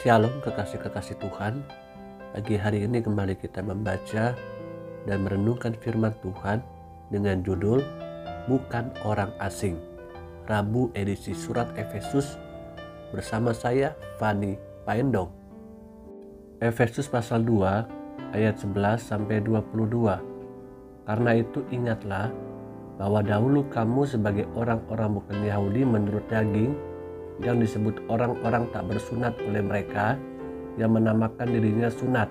Shalom kekasih-kekasih Tuhan. Pagi hari ini kembali kita membaca dan merenungkan firman Tuhan dengan judul Bukan Orang Asing, Rabu edisi Surat Efesus, bersama saya Fani Paendong. Efesus pasal 2 ayat 11-22. Karena itu ingatlah bahwa dahulu kamu sebagai orang-orang bukan Yahudi menurut daging, yang disebut orang-orang tak bersunat oleh mereka yang menamakan dirinya sunat,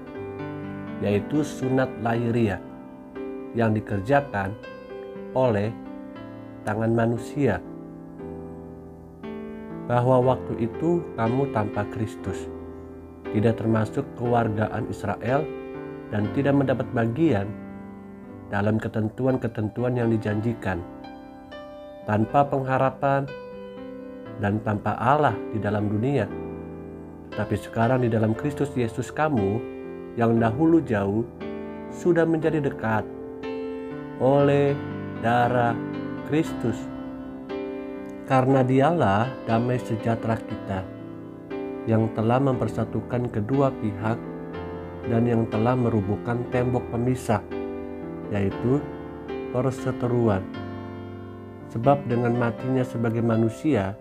yaitu sunat lahiriah yang dikerjakan oleh tangan manusia. Bahwa waktu itu kamu tanpa Kristus, tidak termasuk kewargaan Israel dan tidak mendapat bagian dalam ketentuan-ketentuan yang dijanjikan, tanpa pengharapan dan tanpa Allah di dalam dunia. Tetapi sekarang di dalam Kristus Yesus, kamu yang dahulu jauh sudah menjadi dekat oleh darah Kristus. Karena Dialah damai sejahtera kita, yang telah mempersatukan kedua pihak dan yang telah merubuhkan tembok pemisah, yaitu perseteruan. Sebab dengan matinya sebagai manusia,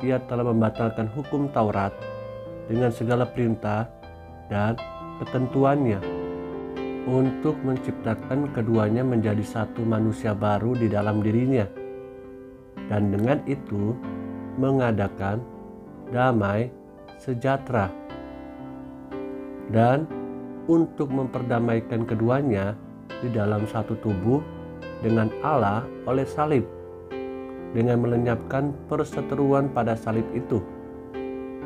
Ia telah membatalkan hukum Taurat dengan segala perintah dan ketentuannya, untuk menciptakan keduanya menjadi satu manusia baru di dalam dirinya, dan dengan itu mengadakan damai sejahtera, dan untuk memperdamaikan keduanya di dalam satu tubuh dengan Allah oleh salib, dengan melenyapkan perseteruan pada salib itu.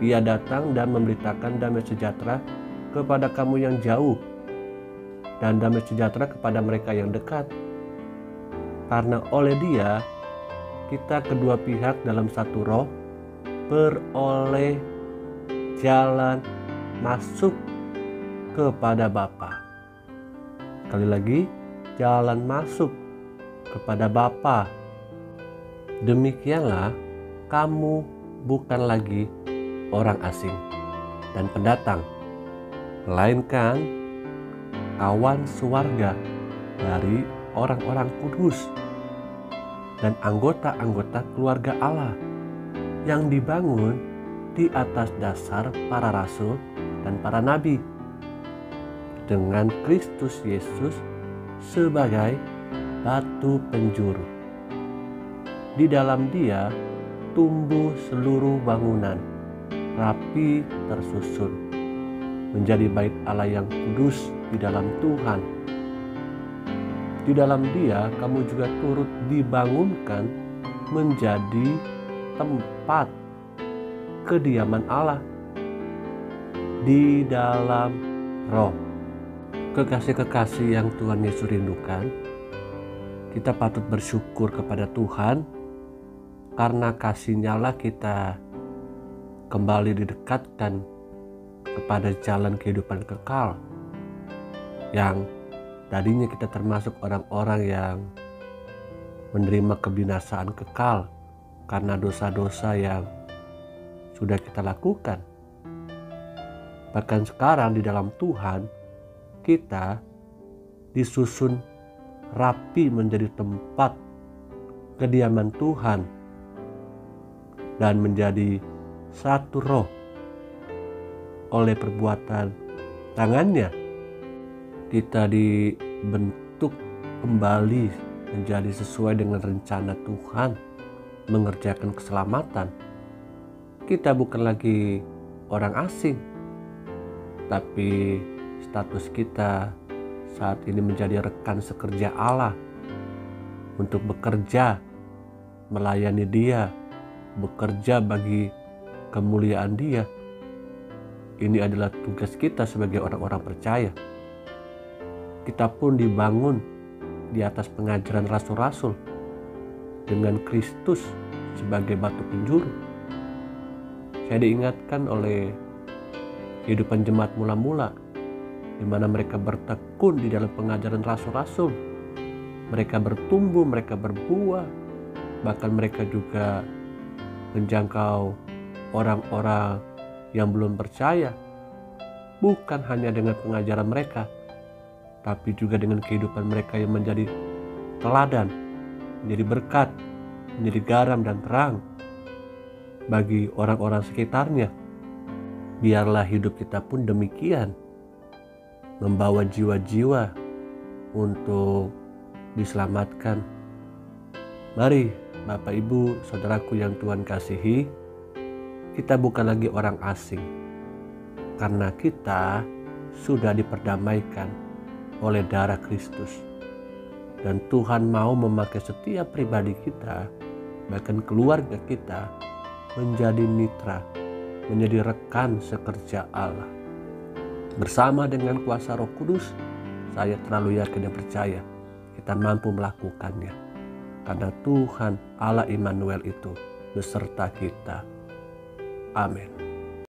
Ia datang dan memberitakan damai sejahtera kepada kamu yang jauh, dan damai sejahtera kepada mereka yang dekat. Karena oleh Dia, kita kedua pihak dalam satu roh beroleh jalan masuk kepada Bapa. Sekali lagi, jalan masuk kepada Bapa. Demikianlah kamu bukan lagi orang asing dan pendatang, melainkan kawan sewarga dari orang-orang kudus dan anggota-anggota keluarga Allah yang dibangun di atas dasar para rasul dan para nabi, dengan Kristus Yesus sebagai batu penjuru. Di dalam Dia tumbuh seluruh bangunan, rapi tersusun, menjadi bait Allah yang kudus di dalam Tuhan. Di dalam Dia kamu juga turut dibangunkan menjadi tempat kediaman Allah di dalam Roh. Kekasih-kekasih yang Tuhan Yesus rindukan, kita patut bersyukur kepada Tuhan, karena kasih-Nya lah kita kembali didekatkan kepada jalan kehidupan kekal, yang tadinya kita termasuk orang-orang yang menerima kebinasaan kekal karena dosa-dosa yang sudah kita lakukan. Bahkan sekarang di dalam Tuhan, kita disusun rapi menjadi tempat kediaman Tuhan dan menjadi satu roh oleh perbuatan tangannya. Kita dibentuk kembali menjadi sesuai dengan rencana Tuhan, mengerjakan keselamatan. Kita bukan lagi orang asing, tapi status kita saat ini menjadi rekan sekerja Allah untuk bekerja, melayani Dia, bekerja bagi kemuliaan Dia. Ini adalah tugas kita sebagai orang-orang percaya. Kita pun dibangun di atas pengajaran rasul-rasul dengan Kristus sebagai batu penjuru. Saya diingatkan oleh kehidupan jemaat mula-mula, di mana mereka bertekun di dalam pengajaran rasul-rasul. Mereka bertumbuh, mereka berbuah, bahkan mereka juga menjangkau orang-orang yang belum percaya, bukan hanya dengan pengajaran mereka, tapi juga dengan kehidupan mereka yang menjadi teladan, menjadi berkat, menjadi garam dan terang bagi orang-orang sekitarnya. Biarlah hidup kita pun demikian, membawa jiwa-jiwa untuk diselamatkan. Mari Bapak Ibu Saudaraku yang Tuhan kasihi, kita bukan lagi orang asing, karena kita sudah diperdamaikan oleh darah Kristus. Dan Tuhan mau memakai setiap pribadi kita, bahkan keluarga kita, menjadi mitra, menjadi rekan sekerja Allah. Bersama dengan kuasa Roh Kudus, saya terlalu yakin dan percaya kita mampu melakukannya. Karena Tuhan Allah Immanuel itu beserta kita. Amin.